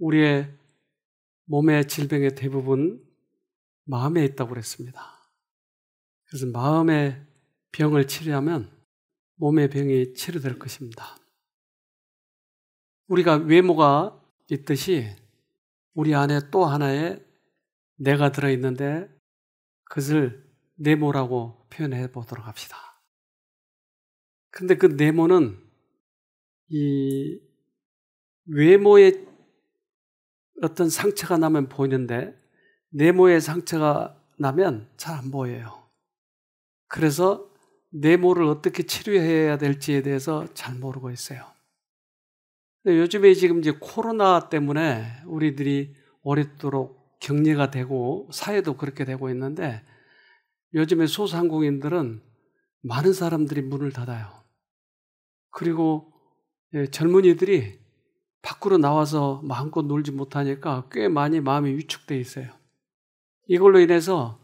우리의 몸의 질병의 대부분 마음에 있다고 그랬습니다. 그래서 마음의 병을 치료하면 몸의 병이 치료될 것입니다. 우리가 외모가 있듯이 우리 안에 또 하나의 내가 들어있는데 그것을 내모라고 표현해 보도록 합시다. 근데 그 내모는 이 외모에 어떤 상처가 나면 보이는데 내모에 상처가 나면 잘 안 보여요. 그래서 내모를 어떻게 치료해야 될지에 대해서 잘 모르고 있어요. 근데 요즘에 지금 이제 코로나 때문에 우리들이 오랫도록 격리가 되고 사회도 그렇게 되고 있는데 요즘에 소상공인들은 많은 사람들이 문을 닫아요. 그리고 젊은이들이 밖으로 나와서 마음껏 놀지 못하니까 꽤 많이 마음이 위축되어 있어요. 이걸로 인해서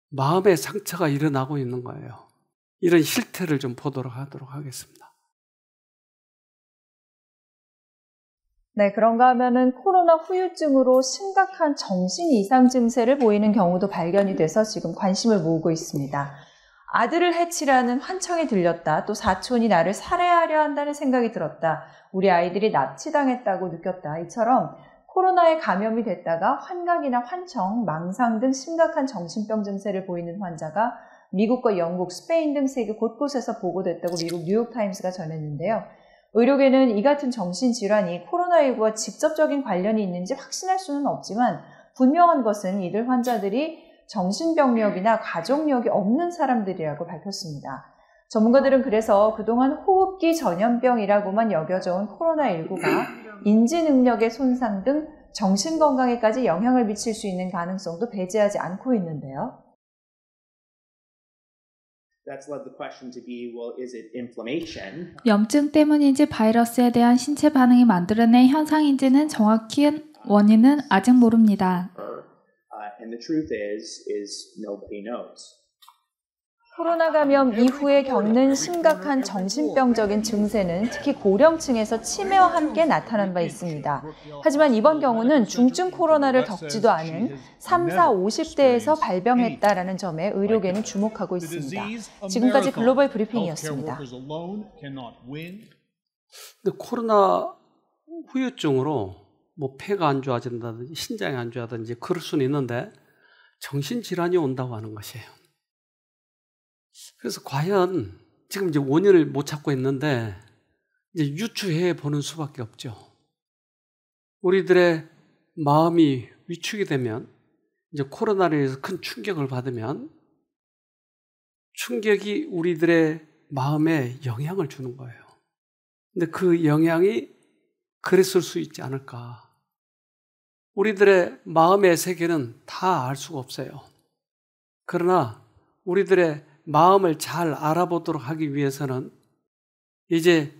마음의 상처가 일어나고 있는 거예요. 이런 실태를 좀 보도록 하도록 하겠습니다. 네, 그런가 하면은 코로나 후유증으로 심각한 정신 이상 증세를 보이는 경우도 발견이 돼서 지금 관심을 모으고 있습니다. 아들을 해치라는 환청이 들렸다. 또 사촌이 나를 살해하려 한다는 생각이 들었다. 우리 아이들이 납치당했다고 느꼈다. 이처럼 코로나에 감염이 됐다가 환각이나 환청, 망상 등 심각한 정신병 증세를 보이는 환자가 미국과 영국, 스페인 등 세계 곳곳에서 보고됐다고 미국 뉴욕타임스가 전했는데요. 의료계는 이 같은 정신질환이 코로나19와 직접적인 관련이 있는지 확신할 수는 없지만 분명한 것은 이들 환자들이 정신병력이나 가족력이 없는 사람들이라고 밝혔습니다. 전문가들은 그래서 그동안 호흡기 전염병이라고만 여겨져온 코로나19가 인지 능력의 손상 등 정신건강에까지 영향을 미칠 수 있는 가능성도 배제하지 않고 있는데요. 염증 때문인지 바이러스에 대한 신체 반응이 만들어낸 현상인지는 정확히 원인은 아직 모릅니다. 코로나 감염 이후에 겪는 심각한 정신병적인 증세는 특히 고령층에서 치매와 함께 나타난 바 있습니다. 하지만 이번 경우는 중증 코로나를 겪지도 않은 3, 4, 50대에서 발병했다라는 점에 의료계는 주목하고 있습니다. 지금까지 글로벌 브리핑이었습니다. 근데 코로나 후유증으로 뭐 폐가 안 좋아진다든지 신장이 안 좋아진다든지 그럴 수는 있는데 정신질환이 온다고 하는 것이에요. 그래서 과연 지금 이제 원인을 못 찾고 있는데 이제 유추해 보는 수밖에 없죠. 우리들의 마음이 위축이 되면 이제 코로나로 인해서 큰 충격을 받으면 충격이 우리들의 마음에 영향을 주는 거예요. 근데 그 영향이 그랬을 수 있지 않을까. 우리들의 마음의 세계는 다 알 수가 없어요. 그러나 우리들의 마음을 잘 알아보도록 하기 위해서는 이제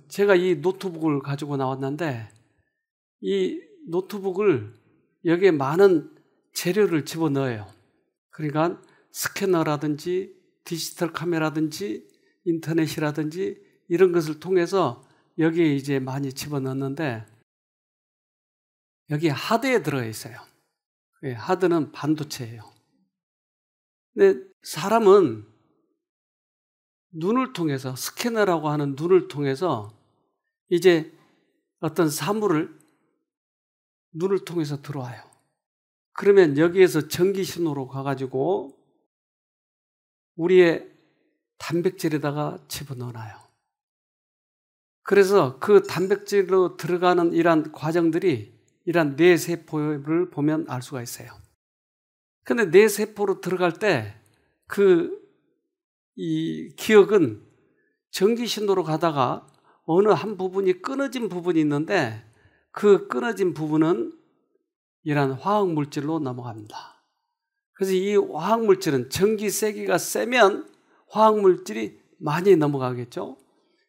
제가 이 노트북을 가지고 나왔는데 이 노트북을 여기에 많은 재료를 집어넣어요. 그러니까 스캐너라든지 디지털 카메라든지 인터넷이라든지 이런 것을 통해서 여기에 이제 많이 집어넣는데 여기 하드에 들어가 있어요. 하드는 반도체예요. 근데 사람은 눈을 통해서 스캐너라고 하는 눈을 통해서 이제 어떤 사물을 눈을 통해서 들어와요. 그러면 여기에서 전기 신호로 가가지고 우리의 단백질에다가 집어넣어놔요. 그래서 그 단백질로 들어가는 이러한 과정들이 이러한 뇌세포를 보면 알 수가 있어요. 근데 뇌세포로 들어갈 때 이 기억은 전기신호로 가다가 어느 한 부분이 끊어진 부분이 있는데 그 끊어진 부분은 이러한 화학물질로 넘어갑니다. 그래서 이 화학물질은 전기 세기가 세면 화학물질이 많이 넘어가겠죠.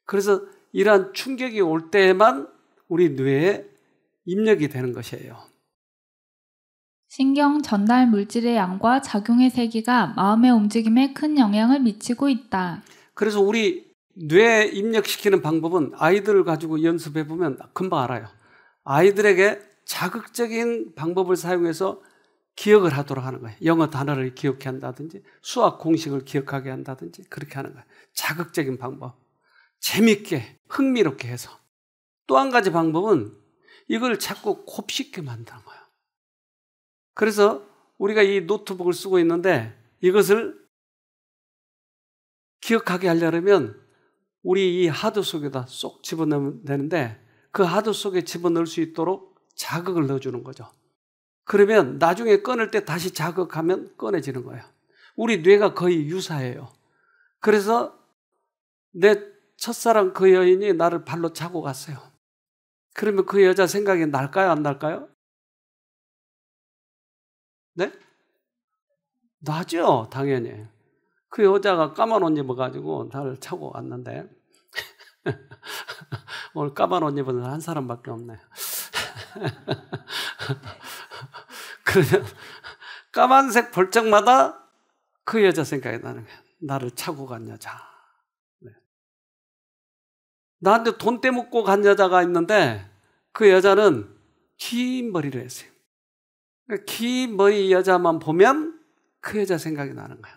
그래서 이러한 충격이 올 때에만 우리 뇌에 입력이 되는 것이에요. 신경 전달 물질의 양과 작용의 세기가 마음의 움직임에 큰 영향을 미치고 있다. 그래서 우리 뇌에 입력시키는 방법은 아이들을 가지고 연습해 보면 금방 알아요. 아이들에게 자극적인 방법을 사용해서 기억을 하도록 하는 거예요. 영어 단어를 기억해 한다든지 수학 공식을 기억하게 한다든지 그렇게 하는 거예요. 자극적인 방법. 재밌게 흥미롭게 해서. 또 한 가지 방법은 이걸 자꾸 곱씹게 만드는 거예요. 그래서 우리가 이 노트북을 쓰고 있는데 이것을 기억하게 하려면 우리 이 하드 속에다 쏙 집어넣으면 되는데 그 하드 속에 집어넣을 수 있도록 자극을 넣어주는 거죠. 그러면 나중에 꺼낼 때 다시 자극하면 꺼내지는 거예요. 우리 뇌가 거의 유사해요. 그래서 내 첫사랑 그 여인이 나를 발로 차고 갔어요. 그러면 그 여자 생각이 날까요? 안 날까요? 네? 나죠, 당연히. 그 여자가 까만 옷 입어가지고 나를 차고 왔는데 오늘 까만 옷 입은 한 사람밖에 없네요. 그러면 까만색 볼 적마다 그 여자 생각이 나는 거예요. 나를 차고 간 여자. 네. 나한테 돈 떼묻고 간 여자가 있는데 그 여자는 긴 머리를 했어요. 긴 머리 여자만 보면 그 여자 생각이 나는 거예요.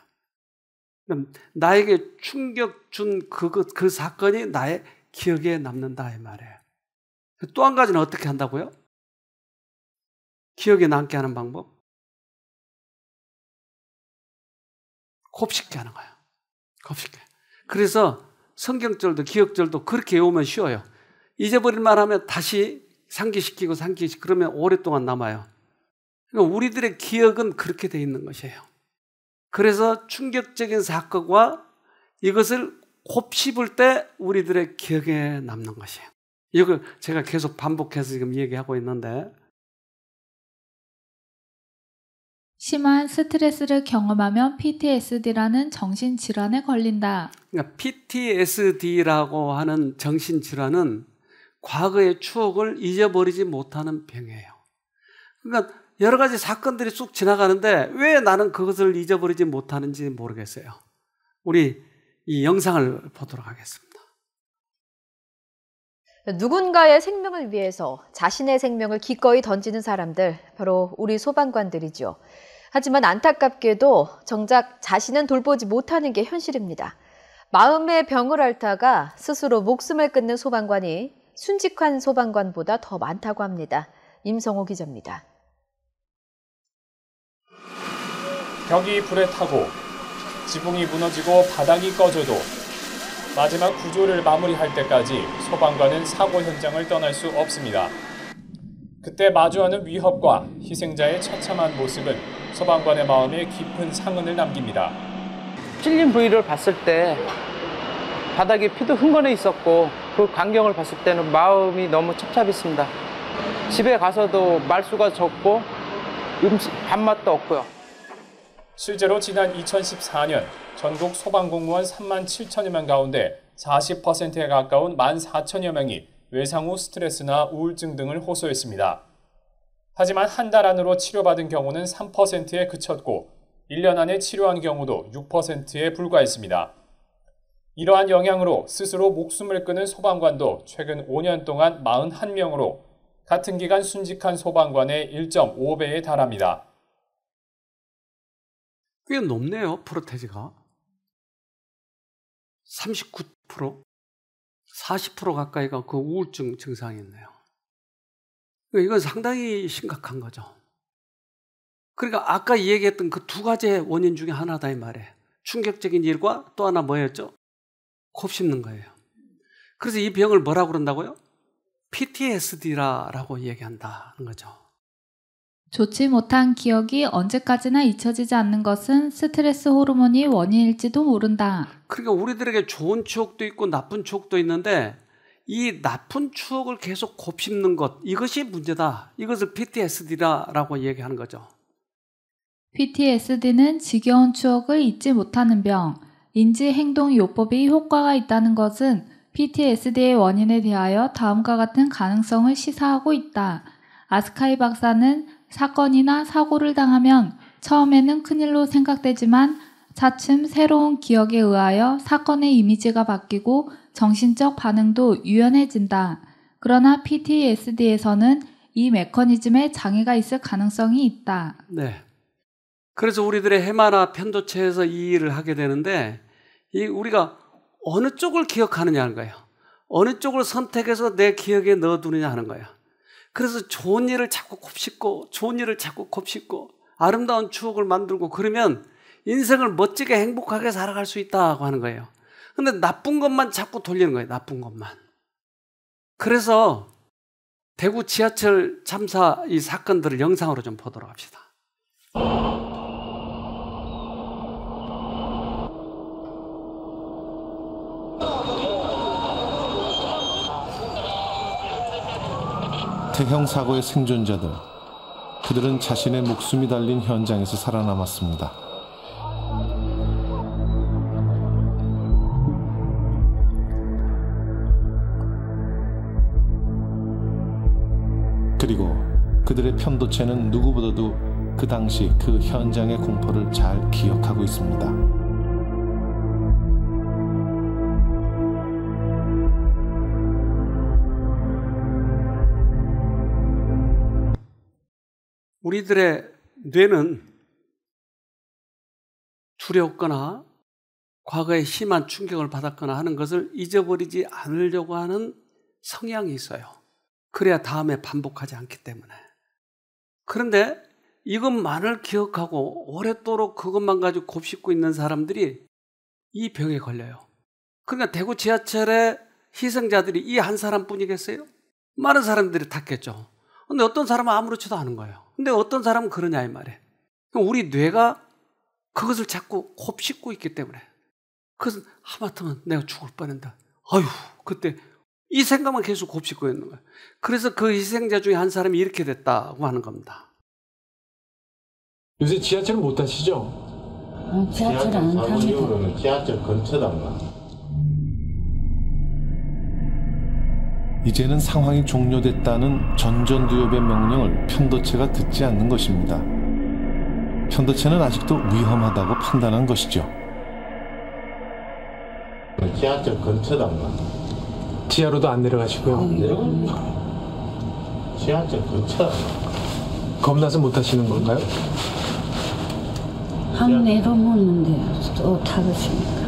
나에게 충격 준 그 사건이 나의 기억에 남는다 이 말이에요. 또 한 가지는 어떻게 한다고요? 기억에 남게 하는 방법? 곱씹게 하는 거예요. 곱씹게. 그래서 성경절도 기억절도 그렇게 외우면 쉬워요. 잊어버릴만 하면 다시 상기시키고 그러면 오랫동안 남아요. 그러니까 우리들의 기억은 그렇게 돼 있는 것이에요. 그래서 충격적인 사건과 이것을 곱씹을 때 우리들의 기억에 남는 것이에요. 이걸 제가 계속 반복해서 지금 얘기하고 있는데 심한 스트레스를 경험하면 PTSD라는 정신질환에 걸린다. 그러니까 PTSD라고 하는 정신질환은 과거의 추억을 잊어버리지 못하는 병이에요. 그러니까 여러 가지 사건들이 쑥 지나가는데 왜 나는 그것을 잊어버리지 못하는지 모르겠어요. 우리 이 영상을 보도록 하겠습니다. 누군가의 생명을 위해서 자신의 생명을 기꺼이 던지는 사람들, 바로 우리 소방관들이죠. 하지만 안타깝게도 정작 자신은 돌보지 못하는 게 현실입니다. 마음의 병을 앓다가 스스로 목숨을 끊는 소방관이 순직한 소방관보다 더 많다고 합니다. 임성호 기자입니다. 벽이 불에 타고 지붕이 무너지고 바닥이 꺼져도 마지막 구조를 마무리할 때까지 소방관은 사고 현장을 떠날 수 없습니다. 그때 마주하는 위협과 희생자의 처참한 모습은 소방관의 마음에 깊은 상흔을 남깁니다. 찔린 부위를 봤을 때 바닥에 피도 흥건해 있었고 그 광경을 봤을 때는 마음이 너무 찹찹했습니다. 집에 가서도 말수가 적고 밥맛도 없고요. 실제로 지난 2014년 전국 소방공무원 3만 7천여 명 가운데 40%에 가까운 14,000여 명이 외상 후 스트레스나 우울증 등을 호소했습니다. 하지만 한 달 안으로 치료받은 경우는 3%에 그쳤고 1년 안에 치료한 경우도 6%에 불과했습니다. 이러한 영향으로 스스로 목숨을 끊은 소방관도 최근 5년 동안 41명으로 같은 기간 순직한 소방관의 1.5배에 달합니다. 꽤 높네요, 프로테지가. 39%? 40% 가까이가 그 우울증 증상이 있네요. 이건 상당히 심각한 거죠. 그러니까 아까 얘기했던 그 두 가지의 원인 중에 하나다 이 말이에요. 충격적인 일과 또 하나 뭐였죠? 곱씹는 거예요. 그래서 이 병을 뭐라고 그런다고요? PTSD라고 얘기한다는 거죠. 좋지 못한 기억이 언제까지나 잊혀지지 않는 것은 스트레스 호르몬이 원인일지도 모른다. 그러니까 우리들에게 좋은 추억도 있고 나쁜 추억도 있는데 이 나쁜 추억을 계속 곱씹는 것, 이것이 문제다. 이것을 PTSD라고 얘기하는 거죠. PTSD는 지겨운 추억을 잊지 못하는 병, 인지행동요법이 효과가 있다는 것은 PTSD의 원인에 대하여 다음과 같은 가능성을 시사하고 있다. 아스카이 박사는 사건이나 사고를 당하면 처음에는 큰일로 생각되지만 차츰 새로운 기억에 의하여 사건의 이미지가 바뀌고 정신적 반응도 유연해진다. 그러나 PTSD에서는 이 메커니즘에 장애가 있을 가능성이 있다. 네. 그래서 우리들의 해마나 편도체에서 이 일을 하게 되는데 우리가 어느 쪽을 기억하느냐 하는 거예요. 어느 쪽을 선택해서 내 기억에 넣어두느냐 하는 거예요. 그래서 좋은 일을 자꾸 곱씹고 좋은 일을 자꾸 곱씹고 아름다운 추억을 만들고 그러면 인생을 멋지게 행복하게 살아갈 수 있다고 하는 거예요. 근데 나쁜 것만 자꾸 돌리는 거예요. 나쁜 것만. 그래서 대구 지하철 참사 이 사건들을 영상으로 좀 보도록 합시다. 대형 사고의 생존자들, 그들은 자신의 목숨이 달린 현장에서 살아남았습니다. 그리고 그들의 편도체는 누구보다도 그 당시 그 현장의 공포를 잘 기억하고 있습니다. 우리들의 뇌는 두려웠거나 과거에 심한 충격을 받았거나 하는 것을 잊어버리지 않으려고 하는 성향이 있어요. 그래야 다음에 반복하지 않기 때문에. 그런데 이것만을 기억하고 오랫도록 그것만 가지고 곱씹고 있는 사람들이 이 병에 걸려요. 그러니까 대구 지하철의 희생자들이 이 한 사람뿐이겠어요? 많은 사람들이 탔겠죠. 근데 어떤 사람은 아무렇지도 않은 거예요. 근데 어떤 사람은 그러냐 이 말이에요. 우리 뇌가 그것을 자꾸 곱씹고 있기 때문에. 그래서 하마터면 내가 죽을 뻔했다. 아유, 그때 이 생각만 계속 곱씹고 있는 거예요. 그래서 그 희생자 중에 한 사람이 이렇게 됐다고 하는 겁니다. 요새 지하철 못 타시죠? 지하철 안 타니까. 지하철 근처단가. 이제는 상황이 종료됐다는 전전두엽의 명령을 편도체가 듣지 않는 것입니다. 편도체는 아직도 위험하다고 판단한 것이죠. 지하철 근처단가. 지하로도 안 내려가시고요. 지하철 근처. 겁나서 못 타시는 건가요? 한 내려먹는데 또 타겠습니까?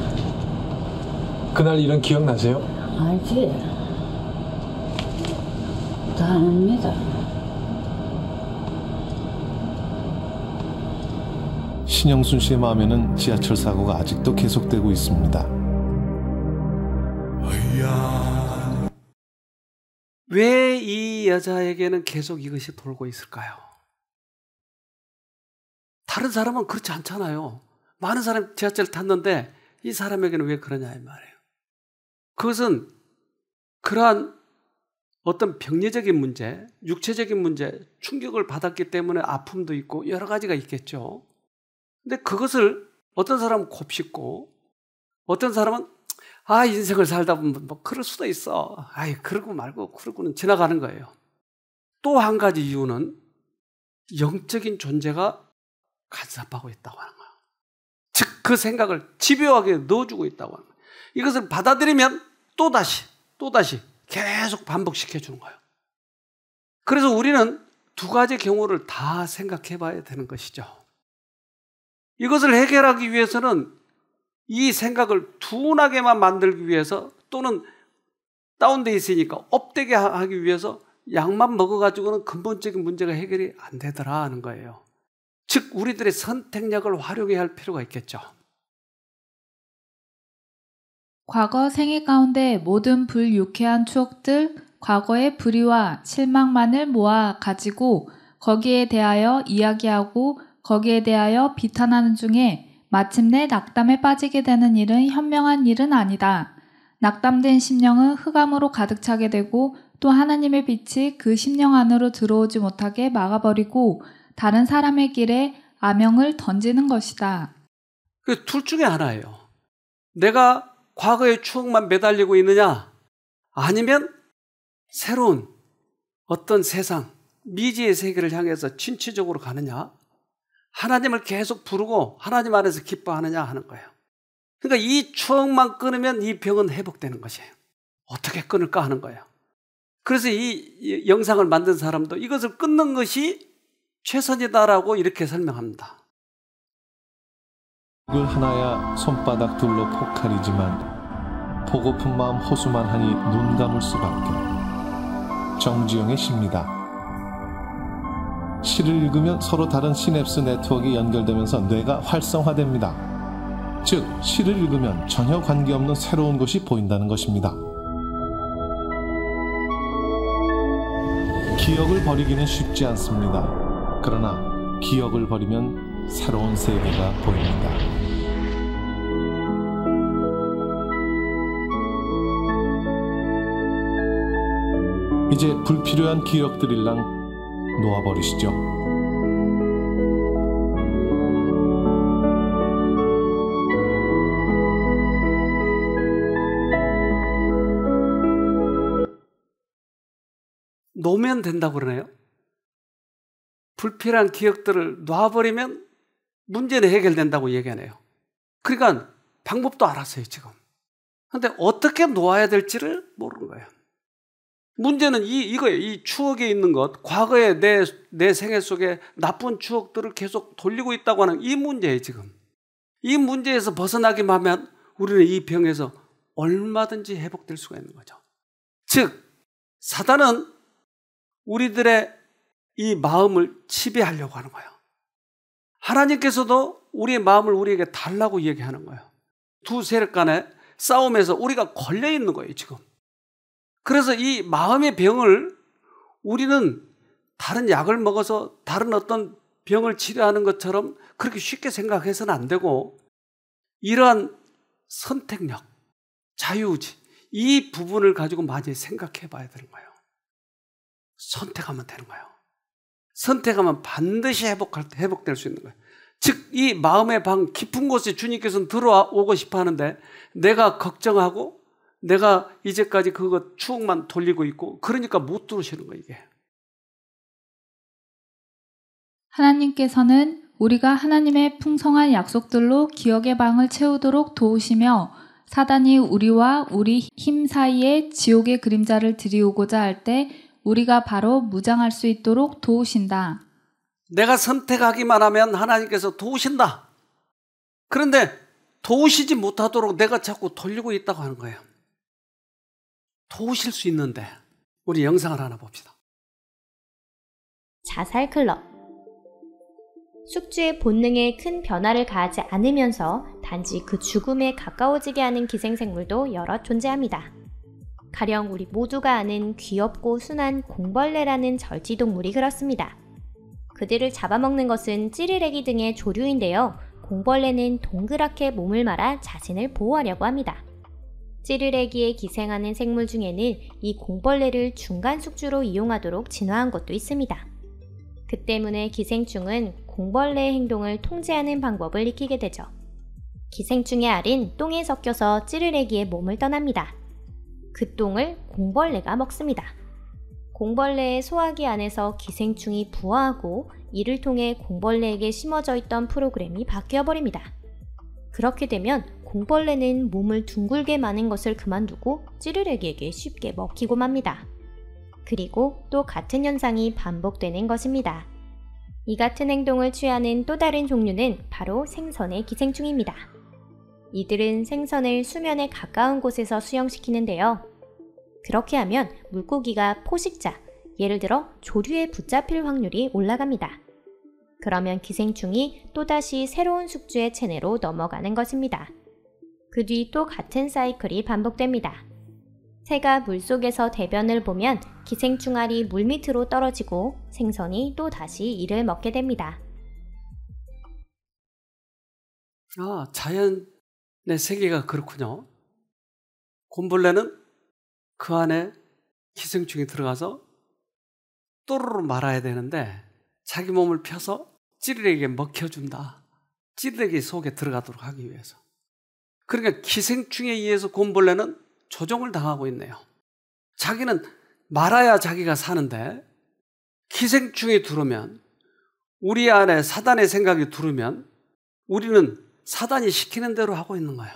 그날 일은 기억나세요? 알지. 다 압니다. 신영순 씨의 마음에는 지하철 사고가 아직도 계속되고 있습니다. 왜 이 여자에게는 계속 이것이 돌고 있을까요? 다른 사람은 그렇지 않잖아요. 많은 사람이 지하철을 탔는데 이 사람에게는 왜 그러냐 이 말이에요. 그것은 그러한 어떤 병리적인 문제, 육체적인 문제, 충격을 받았기 때문에 아픔도 있고 여러 가지가 있겠죠. 근데 그것을 어떤 사람은 곱씹고 어떤 사람은 인생을 살다 보면 뭐 그럴 수도 있어. 그러고 말고 그러고는 지나가는 거예요. 또 한 가지 이유는 영적인 존재가 간섭하고 있다고 하는 거예요. 즉 그 생각을 집요하게 넣어주고 있다고 하는 거예요. 이것을 받아들이면 또다시 계속 반복시켜 주는 거예요. 그래서 우리는 두 가지 경우를 다 생각해 봐야 되는 것이죠. 이것을 해결하기 위해서는 이 생각을 둔하게만 만들기 위해서 또는 다운되어 있으니까 업되게 하기 위해서 약만 먹어가지고는 근본적인 문제가 해결이 안 되더라 하는 거예요. 즉 우리들의 선택력을 활용해야 할 필요가 있겠죠. 과거 생애 가운데 모든 불유쾌한 추억들, 과거의 불의와 실망만을 모아 가지고 거기에 대하여 이야기하고 거기에 대하여 비탄하는 중에 마침내 낙담에 빠지게 되는 일은 현명한 일은 아니다. 낙담된 심령은 흑암으로 가득 차게 되고 또 하나님의 빛이 그 심령 안으로 들어오지 못하게 막아버리고 다른 사람의 길에 아명을 던지는 것이다. 그 둘 중에 하나예요. 내가 과거의 추억만 매달리고 있느냐 아니면 새로운 어떤 세상, 미지의 세계를 향해서 진취적으로 가느냐 하나님을 계속 부르고 하나님 안에서 기뻐하느냐 하는 거예요. 그러니까 이 추억만 끊으면 이 병은 회복되는 것이에요. 어떻게 끊을까 하는 거예요. 그래서 이 영상을 만든 사람도 이것을 끊는 것이 최선이다라고 이렇게 설명합니다. 얼굴 하나야 손바닥 둘로 포칼이지만 보고픈 마음 호수만 하니 눈 감을 수밖에. 정지용의 시입니다. 시를 읽으면 서로 다른 시냅스 네트워크가 연결되면서 뇌가 활성화됩니다. 즉, 시를 읽으면 전혀 관계없는 새로운 것이 보인다는 것입니다. 기억을 버리기는 쉽지 않습니다. 그러나 기억을 버리면 새로운 세계가 보입니다. 이제 불필요한 기억들이랑 놓아버리시죠. 놓으면 된다고 그러네요. 불필요한 기억들을 놔버리면 문제는 해결된다고 얘기하네요. 그러니까 방법도 알았어요, 지금. 그런데 어떻게 놓아야 될지를 모르는 거예요. 문제는 이거예요. 이 추억에 있는 것, 과거의 내 생애 속에 나쁜 추억들을 계속 돌리고 있다고 하는 이 문제예요, 지금. 이 문제에서 벗어나기만 하면 우리는 이 병에서 얼마든지 회복될 수가 있는 거죠. 즉, 사단은 우리들의 이 마음을 지배하려고 하는 거예요. 하나님께서도 우리의 마음을 우리에게 달라고 얘기하는 거예요. 두 세력 간의 싸움에서 우리가 걸려 있는 거예요, 지금. 그래서 이 마음의 병을 우리는 다른 약을 먹어서 다른 어떤 병을 치료하는 것처럼 그렇게 쉽게 생각해서는 안 되고, 이러한 선택력, 자유의지, 이 부분을 가지고 많이 생각해 봐야 되는 거예요. 선택하면 되는 거예요. 선택하면 반드시 회복될 수 있는 거예요. 즉, 이 마음의 방 깊은 곳에 주님께서는 들어오고 싶어 하는데 내가 걱정하고 내가 이제까지 그거 추억만 돌리고 있고, 그러니까 못 들어오시는 거예요, 이게. 하나님께서는 우리가 하나님의 풍성한 약속들로 기억의 방을 채우도록 도우시며, 사단이 우리와 우리 힘 사이에 지옥의 그림자를 들이오고자 할 때 우리가 바로 무장할 수 있도록 도우신다. 내가 선택하기만 하면 하나님께서 도우신다. 그런데 도우시지 못하도록 내가 자꾸 돌리고 있다고 하는 거예요. 도우실 수 있는데, 우리 영상을 하나 봅시다. 자살 클럽. 숙주의 본능에 큰 변화를 가하지 않으면서 단지 그 죽음에 가까워지게 하는 기생생물도 여러 존재합니다. 가령 우리 모두가 아는 귀엽고 순한 공벌레라는 절지동물이 그렇습니다. 그들을 잡아먹는 것은 찌르레기 등의 조류인데요. 공벌레는 동그랗게 몸을 말아 자신을 보호하려고 합니다. 찌르레기에 기생하는 생물 중에는 이 공벌레를 중간 숙주로 이용하도록 진화한 것도 있습니다. 그 때문에 기생충은 공벌레의 행동을 통제하는 방법을 익히게 되죠. 기생충의 알은 똥에 섞여서 찌르레기의 몸을 떠납니다. 그 똥을 공벌레가 먹습니다. 공벌레의 소화기 안에서 기생충이 부화하고 이를 통해 공벌레에게 심어져 있던 프로그램이 바뀌어버립니다. 그렇게 되면 공벌레는 몸을 둥글게 마는 것을 그만두고 찌르레기에게 쉽게 먹히고 맙니다. 그리고 또 같은 현상이 반복되는 것입니다. 이 같은 행동을 취하는 또 다른 종류는 바로 생선의 기생충입니다. 이들은 생선을 수면에 가까운 곳에서 수영시키는데요. 그렇게 하면 물고기가 포식자, 예를 들어 조류에 붙잡힐 확률이 올라갑니다. 그러면 기생충이 또다시 새로운 숙주의 체내로 넘어가는 것입니다. 그 뒤 또 같은 사이클이 반복됩니다. 새가 물속에서 대변을 보면 기생충 알이 물밑으로 떨어지고 생선이 또 다시 이를 먹게 됩니다. 자연의 세계가 그렇군요. 곰벌레는 그 안에 기생충이 들어가서 또르르 말아야 되는데 자기 몸을 펴서 찌르레기에 먹혀준다. 찌르레기 속에 들어가도록 하기 위해서. 그러니까 기생충에 의해서 곰벌레는 조종을 당하고 있네요. 자기는 말아야 자기가 사는데 기생충이 들어오면, 우리 안에 사단의 생각이 들어오면 우리는 사단이 시키는 대로 하고 있는 거예요.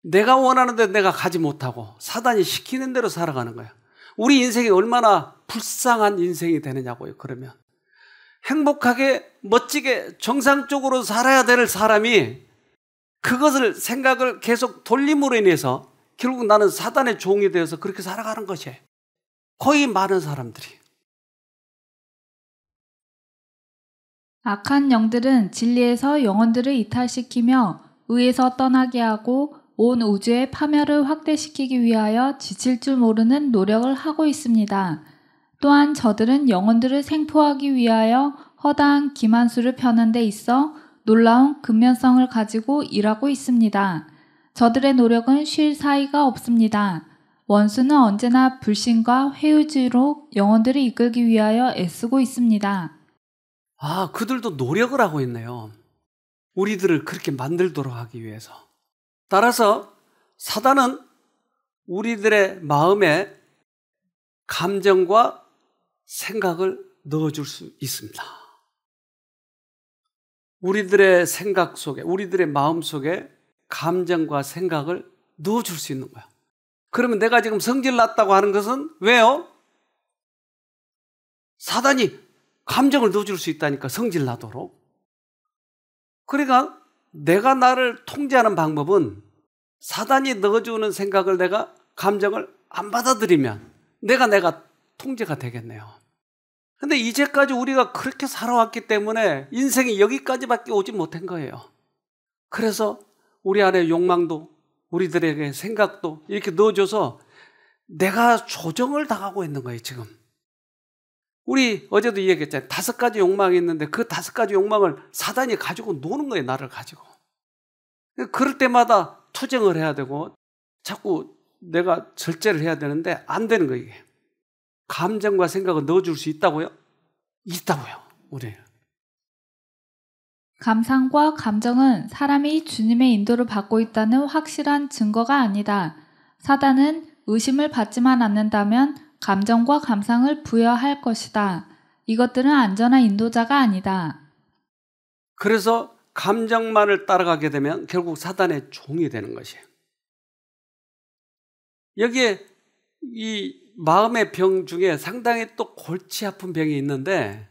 내가 원하는 데 내가 가지 못하고 사단이 시키는 대로 살아가는 거예요. 우리 인생이 얼마나 불쌍한 인생이 되느냐고요. 그러면 행복하게 멋지게 정상적으로 살아야 될 사람이 그것을 생각을 계속 돌림으로 인해서 결국 나는 사단의 종이 되어서 그렇게 살아가는 것이에요. 거의 많은 사람들이. 악한 영들은 진리에서 영혼들을 이탈시키며 의에서 떠나게 하고 온 우주의 파멸을 확대시키기 위하여 지칠 줄 모르는 노력을 하고 있습니다. 또한 저들은 영혼들을 생포하기 위하여 허다한 기만수를 펴는 데 있어 놀라운 근면성을 가지고 일하고 있습니다. 저들의 노력은 쉴 사이가 없습니다. 원수는 언제나 불신과 회의주의로 영혼들을 이끌기 위하여 애쓰고 있습니다. 아, 그들도 노력을 하고 있네요. 우리들을 그렇게 만들도록 하기 위해서. 따라서 사단은 우리들의 마음에 감정과 생각을 넣어줄 수 있습니다. 우리들의 생각 속에, 우리들의 마음 속에 감정과 생각을 넣어줄 수 있는 거야. 그러면 내가 지금 성질 났다고 하는 것은 왜요? 사단이 감정을 넣어줄 수 있다니까, 성질 나도록. 그러니까 내가 나를 통제하는 방법은 사단이 넣어주는 생각을 내가 감정을 안 받아들이면 내가 통제가 되겠네요. 근데 이제까지 우리가 그렇게 살아왔기 때문에 인생이 여기까지밖에 오지 못한 거예요. 그래서 우리 안에 욕망도 우리들에게 생각도 이렇게 넣어줘서 내가 조정을 당하고 있는 거예요, 지금. 우리 어제도 얘기했잖아요. 5가지 욕망이 있는데 그 5가지 욕망을 사단이 가지고 노는 거예요, 나를 가지고. 그럴 때마다 투쟁을 해야 되고 자꾸 내가 절제를 해야 되는데 안 되는 거예요, 이게. 감정과 생각을 넣어줄 수 있다고요? 있다고요, 우리. 감상과 감정은 사람이 주님의 인도를 받고 있다는 확실한 증거가 아니다. 사단은 의심을 받지만 않는다면 감정과 감상을 부여할 것이다. 이것들은 안전한 인도자가 아니다. 그래서 감정만을 따라가게 되면 결국 사단의 종이 되는 것이에요. 여기에 이 마음의 병 중에 상당히 또 골치 아픈 병이 있는데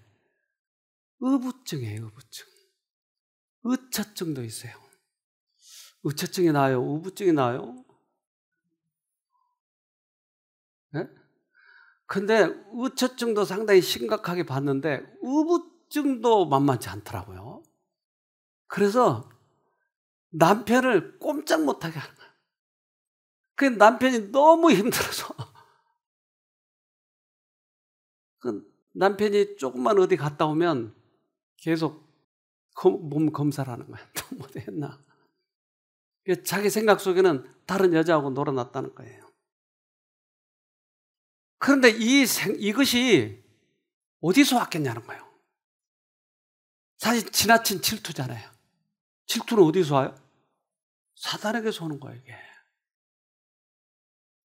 의부증이에요, 의부증. 의처증도 있어요. 의처증이 나요? 의부증이 나요? 네? 근데 의처증도 상당히 심각하게 봤는데 의부증도 만만치 않더라고요. 그래서 남편을 꼼짝 못하게 하는 거예요. 그 남편이 너무 힘들어서 그 남편이 조금만 어디 갔다 오면 계속 몸 검사를 하는 거야. 또 뭐 했나? 자기 생각 속에는 다른 여자하고 놀아놨다는 거예요. 그런데 이것이 어디서 왔겠냐는 거예요. 사실 지나친 질투잖아요. 질투는 어디서 와요? 사단에게서 오는 거예요, 이게.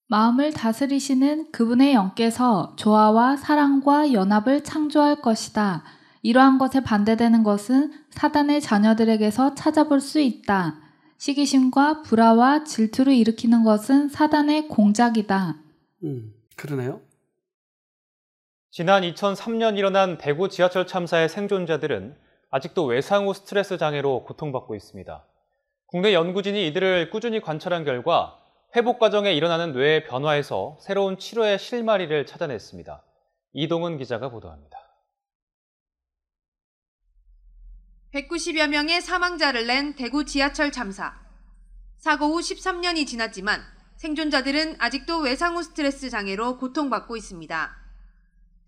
마음을 다스리시는 그분의 영께서 조화와 사랑과 연합을 창조할 것이다. 이러한 것에 반대되는 것은 사단의 자녀들에게서 찾아볼 수 있다. 시기심과 불화와 질투를 일으키는 것은 사단의 공작이다. 그러네요. 지난 2003년 일어난 대구 지하철 참사의 생존자들은 아직도 외상 후 스트레스 장애로 고통받고 있습니다. 국내 연구진이 이들을 꾸준히 관찰한 결과 회복 과정에 일어나는 뇌의 변화에서 새로운 치료의 실마리를 찾아냈습니다. 이동은 기자가 보도합니다. 190여 명의 사망자를 낸 대구 지하철 참사. 사고 후 13년이 지났지만 생존자들은 아직도 외상 후 스트레스 장애로 고통받고 있습니다.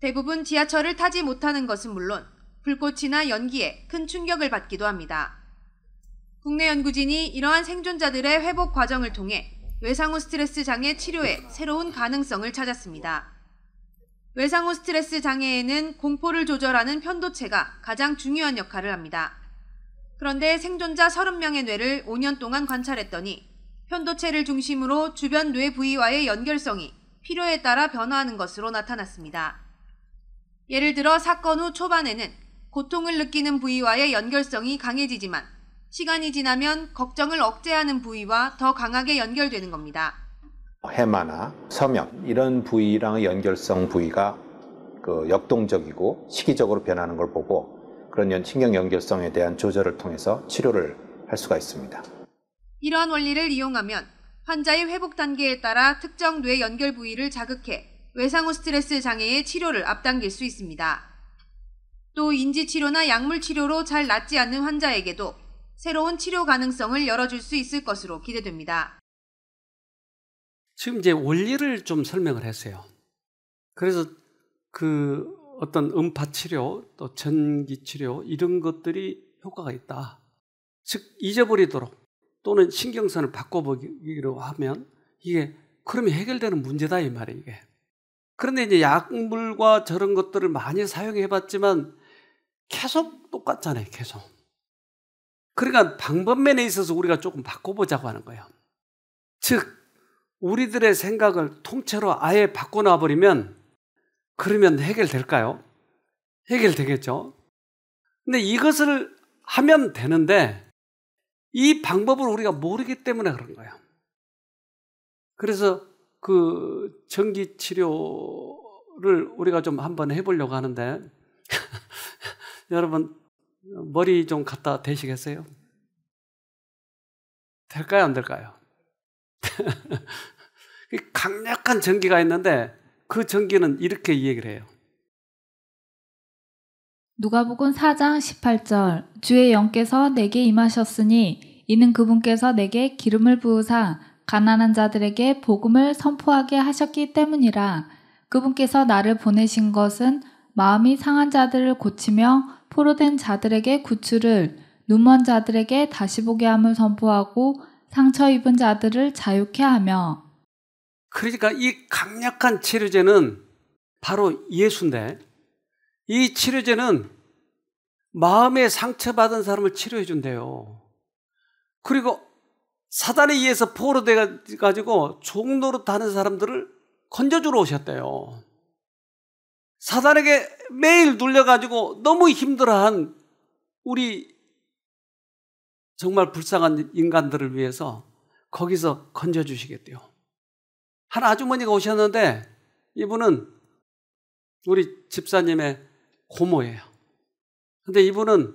대부분 지하철을 타지 못하는 것은 물론 불꽃이나 연기에 큰 충격을 받기도 합니다. 국내 연구진이 이러한 생존자들의 회복 과정을 통해 외상 후 스트레스 장애 치료에 새로운 가능성을 찾았습니다. 외상 후 스트레스 장애에는 공포를 조절하는 편도체가 가장 중요한 역할을 합니다. 그런데 생존자 30명의 뇌를 5년 동안 관찰했더니 편도체를 중심으로 주변 뇌 부위와의 연결성이 필요에 따라 변화하는 것으로 나타났습니다. 예를 들어 사건 후 초반에는 고통을 느끼는 부위와의 연결성이 강해지지만 시간이 지나면 걱정을 억제하는 부위와 더 강하게 연결되는 겁니다. 해마나 서면 이런 부위랑의 연결성 부위가 역동적이고 시기적으로 변하는 걸 보고 그런 신경 연결성에 대한 조절을 통해서 치료를 할 수가 있습니다. 이러한 원리를 이용하면 환자의 회복 단계에 따라 특정 뇌 연결 부위를 자극해 외상후 스트레스 장애의 치료를 앞당길 수 있습니다. 또 인지치료나 약물치료로 잘 낫지 않는 환자에게도 새로운 치료 가능성을 열어줄 수 있을 것으로 기대됩니다. 지금 이제 원리를 좀 설명을 했어요. 그래서 그 어떤 음파 치료, 또 전기 치료 이런 것들이 효과가 있다. 즉 잊어버리도록 또는 신경선을 바꿔보기로 하면 이게 그러면 해결되는 문제다 이 말이에요. 이게. 그런데 이제 약물과 저런 것들을 많이 사용해봤지만 계속 똑같잖아요. 계속. 그러니까 방법면에 있어서 우리가 조금 바꿔보자고 하는 거예요. 즉 우리들의 생각을 통째로 아예 바꿔놔버리면 그러면 해결될까요? 해결되겠죠. 근데 이것을 하면 되는데 이 방법을 우리가 모르기 때문에 그런 거예요. 그래서 그 전기 치료를 우리가 좀 한번 해보려고 하는데 여러분 머리 좀 갖다 대시겠어요? 될까요? 안 될까요? 강력한 전기가 있는데 그 전기는 이렇게 이 얘기를 해요. 누가복음 4장 18절 주의 영께서 내게 임하셨으니 이는 그분께서 내게 기름을 부으사 가난한 자들에게 복음을 선포하게 하셨기 때문이라. 그분께서 나를 보내신 것은 마음이 상한 자들을 고치며 포로된 자들에게 구출을, 눈먼 자들에게 다시 보게 함을 선포하고 상처 입은 자들을 자유케 하며. 그러니까 이 강력한 치료제는 바로 예수인데 이 치료제는 마음에 상처받은 사람을 치료해 준대요. 그리고 사단에 의해서 포로돼 가지고 종노릇 하는 사람들을 건져주러 오셨대요. 사단에게 매일 눌려가지고 너무 힘들어한 우리 정말 불쌍한 인간들을 위해서 거기서 건져주시겠대요. 한 아주머니가 오셨는데 이분은 우리 집사님의 고모예요. 근데 이분은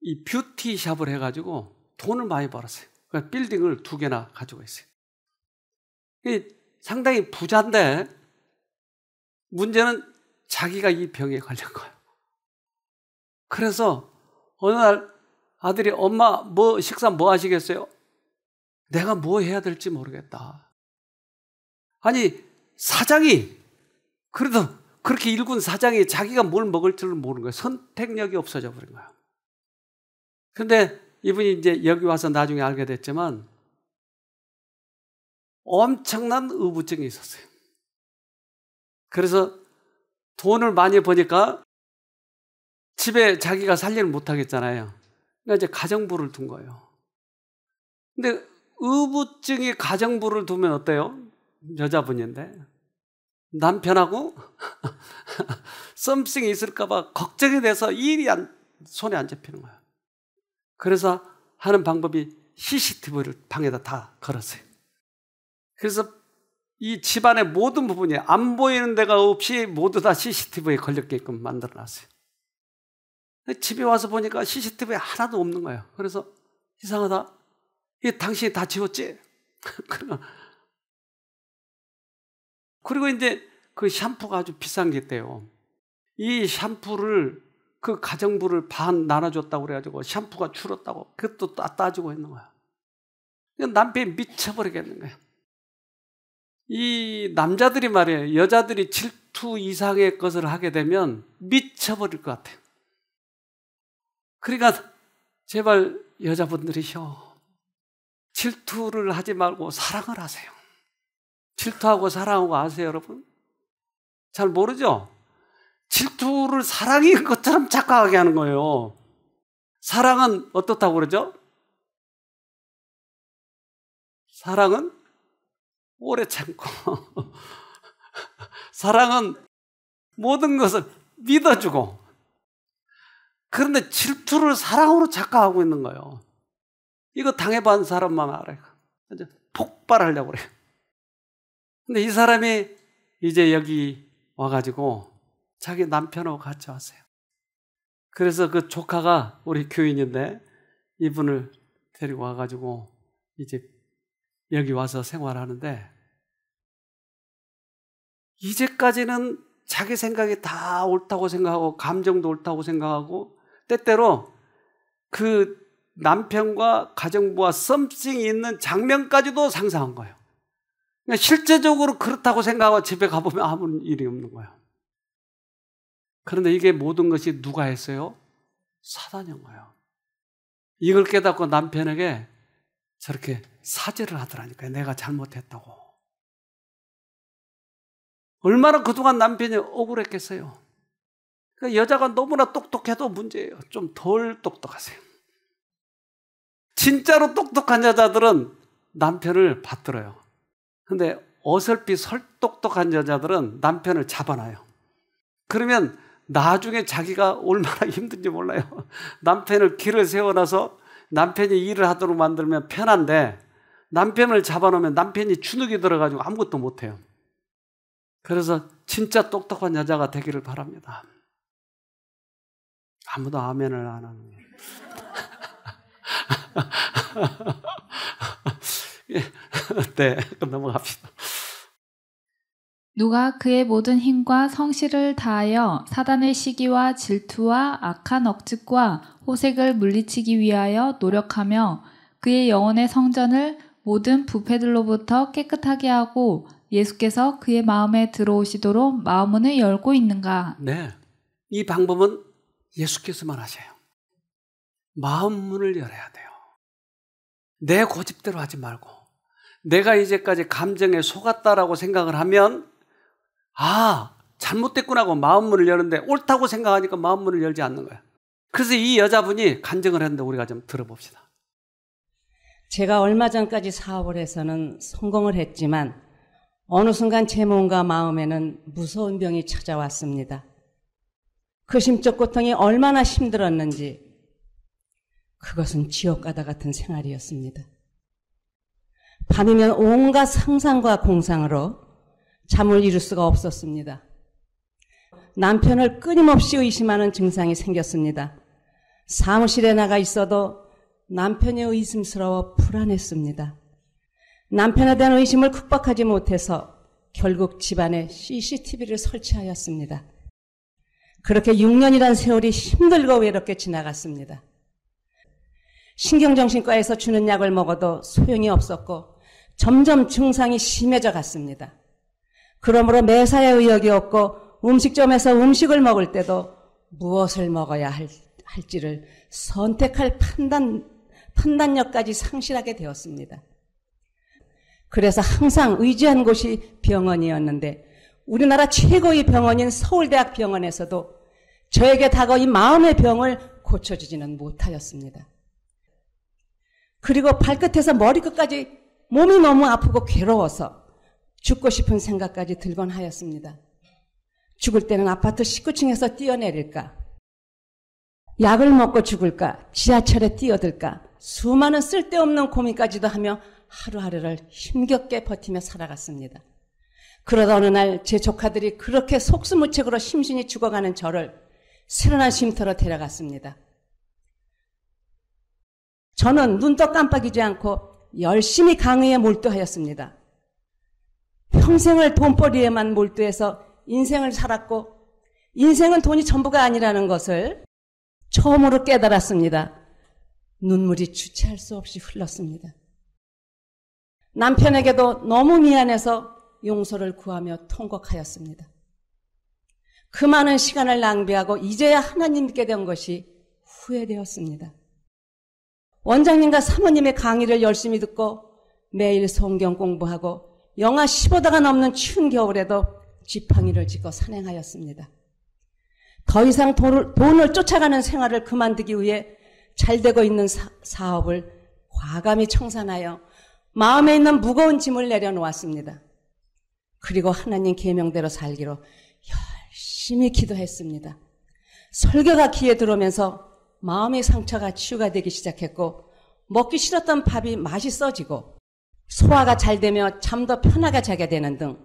이 뷰티샵을 해가지고 돈을 많이 벌었어요. 그러니까 빌딩을 2개나 가지고 있어요. 상당히 부자인데 문제는 자기가 이 병에 걸린 거예요. 그래서 어느 날 아들이 엄마 식사 뭐 하시겠어요? 내가 뭐 해야 될지 모르겠다. 아니 사장이 그래도 그렇게 일군 사장이 자기가 뭘 먹을 줄을 모르는 거예요. 선택력이 없어져 버린 거예요. 그런데 이분이 이제 여기 와서 나중에 알게 됐지만 엄청난 의부증이 있었어요. 그래서 돈을 많이 버니까 집에 자기가 살림을 못 하겠잖아요. 그러니까 이제 가정부를 둔 거예요. 근데 의부증이 가정부를 두면 어때요? 여자분인데 남편하고 썸씽이 있을까 봐 걱정이 돼서 일이 손에 안 잡히는 거예요. 그래서 하는 방법이 CCTV를 방에다 다 걸었어요. 그래서 이 집안의 모든 부분이 안 보이는 데가 없이 모두 다 CCTV에 걸렸게끔 만들어놨어요. 집에 와서 보니까 CCTV에 하나도 없는 거예요. 그래서 이상하다. 이게 당신이 다 지웠지? 그리고 이제 그 샴푸가 아주 비싼 게 있대요. 이 샴푸를 그 가정부를 반 나눠줬다고 그래가지고 샴푸가 줄었다고 그것도 따지고 있는 거야. 남편이 미쳐버리겠는 거야. 이 남자들이 말이에요. 여자들이 질투 이상의 것을 하게 되면 미쳐버릴 것 같아요. 그러니까 제발 여자분들이셔. 질투를 하지 말고 사랑을 하세요. 질투하고 사랑하고 아세요, 여러분? 잘 모르죠? 질투를 사랑인 것처럼 착각하게 하는 거예요. 사랑은 어떻다고 그러죠? 사랑은 오래 참고 사랑은 모든 것을 믿어주고. 그런데 질투를 사랑으로 착각하고 있는 거예요. 이거 당해본 사람만 알아요. 폭발하려고 그래요. 근데 이 사람이 이제 여기 와가지고 자기 남편하고 같이 왔어요. 그래서 그 조카가 우리 교인인데 이분을 데리고 와가지고 이제 여기 와서 생활하는데, 이제까지는 자기 생각이 다 옳다고 생각하고 감정도 옳다고 생각하고 때때로 그 남편과 가정부와 썸씽이 있는 장면까지도 상상한 거예요. 그러니까 실제적으로 그렇다고 생각하고 집에 가보면 아무 일이 없는 거예요. 그런데 이게 모든 것이 누가 했어요? 사단이 한 거예요. 이걸 깨닫고 남편에게 저렇게 사죄를 하더라니까요. 내가 잘못했다고. 얼마나 그동안 남편이 억울했겠어요. 그러니까 여자가 너무나 똑똑해도 문제예요. 좀 덜 똑똑하세요. 진짜로 똑똑한 여자들은 남편을 받들어요. 근데 어설피 설똑똑한 여자들은 남편을 잡아놔요. 그러면 나중에 자기가 얼마나 힘든지 몰라요. 남편을 길을 세워놔서 남편이 일을 하도록 만들면 편한데, 남편을 잡아놓으면 남편이 주눅이 들어가지고 아무것도 못해요. 그래서 진짜 똑똑한 여자가 되기를 바랍니다. 아무도 아멘을 안 하는 거예요. 네, 넘어갑시다. 누가 그의 모든 힘과 성실을 다하여 사단의 시기와 질투와 악한 억측과 호색을 물리치기 위하여 노력하며 그의 영혼의 성전을 모든 부패들로부터 깨끗하게 하고 예수께서 그의 마음에 들어오시도록 마음문을 열고 있는가? 네, 이 방법은 예수께서만 하셔요. 마음문을 열어야 돼요. 내 고집대로 하지 말고, 내가 이제까지 감정에 속았다라고 생각을 하면 잘못됐구나 하고 마음문을 여는데, 옳다고 생각하니까 마음문을 열지 않는 거예요. 그래서 이 여자분이 간증을 했는데 우리가 좀 들어봅시다. 제가 얼마 전까지 사업을 해서는 성공을 했지만 어느 순간 제 몸과 마음에는 무서운 병이 찾아왔습니다. 그 심적 고통이 얼마나 힘들었는지, 그것은 지옥가다 같은 생활이었습니다. 밤이면 온갖 상상과 공상으로 잠을 이룰 수가 없었습니다. 남편을 끊임없이 의심하는 증상이 생겼습니다. 사무실에 나가 있어도 남편이 의심스러워 불안했습니다. 남편에 대한 의심을 극복하지 못해서 결국 집안에 CCTV를 설치하였습니다. 그렇게 6년이란 세월이 힘들고 외롭게 지나갔습니다. 신경정신과에서 주는 약을 먹어도 소용이 없었고 점점 증상이 심해져 갔습니다. 그러므로 매사에 의욕이 없고 음식점에서 음식을 먹을 때도 무엇을 먹어야 할지를 선택할 판단력까지 상실하게 되었습니다. 그래서 항상 의지한 곳이 병원이었는데, 우리나라 최고의 병원인 서울대학 병원에서도 저에게 다가온 마음의 병을 고쳐주지는 못하였습니다. 그리고 발끝에서 머리끝까지 몸이 너무 아프고 괴로워서 죽고 싶은 생각까지 들곤 하였습니다. 죽을 때는 아파트 19층에서 뛰어내릴까, 약을 먹고 죽을까, 지하철에 뛰어들까, 수많은 쓸데없는 고민까지도 하며 하루하루를 힘겹게 버티며 살아갔습니다. 그러다 어느 날 제 조카들이 그렇게 속수무책으로 심신이 죽어가는 저를 새로운 쉼터로 데려갔습니다. 저는 눈도 깜빡이지 않고 열심히 강의에 몰두하였습니다. 평생을 돈벌이에만 몰두해서 인생을 살았고, 인생은 돈이 전부가 아니라는 것을 처음으로 깨달았습니다. 눈물이 주체할 수 없이 흘렀습니다. 남편에게도 너무 미안해서 용서를 구하며 통곡하였습니다. 그 많은 시간을 낭비하고 이제야 하나님 믿게 된 것이 후회되었습니다. 원장님과 사모님의 강의를 열심히 듣고 매일 성경 공부하고 영하 15도가 넘는 추운 겨울에도 지팡이를 짚고 산행하였습니다. 더 이상 돈을 쫓아가는 생활을 그만두기 위해 잘 되고 있는 사업을 과감히 청산하여 마음에 있는 무거운 짐을 내려놓았습니다. 그리고 하나님 계명대로 살기로 열심히 기도했습니다. 설교가 귀에 들어오면서 마음의 상처가 치유가 되기 시작했고, 먹기 싫었던 밥이 맛있어지고, 소화가 잘 되며 잠도 편하게 자게 되는 등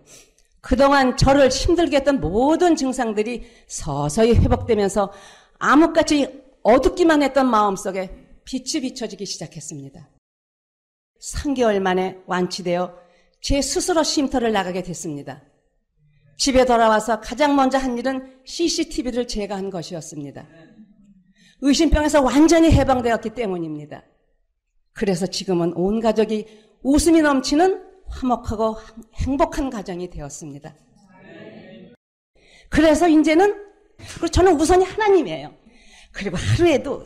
그동안 저를 힘들게 했던 모든 증상들이 서서히 회복되면서 암흑같이 어둡기만 했던 마음속에 빛이 비춰지기 시작했습니다. 3개월 만에 완치되어 제 스스로 쉼터를 나가게 됐습니다. 집에 돌아와서 가장 먼저 한 일은 CCTV를 제거한 것이었습니다. 의심병에서 완전히 해방되었기 때문입니다. 그래서 지금은 온 가족이 웃음이 넘치는 화목하고 행복한 가정이 되었습니다. 그래서 이제는 저는 우선이 하나님이에요. 그리고 하루에도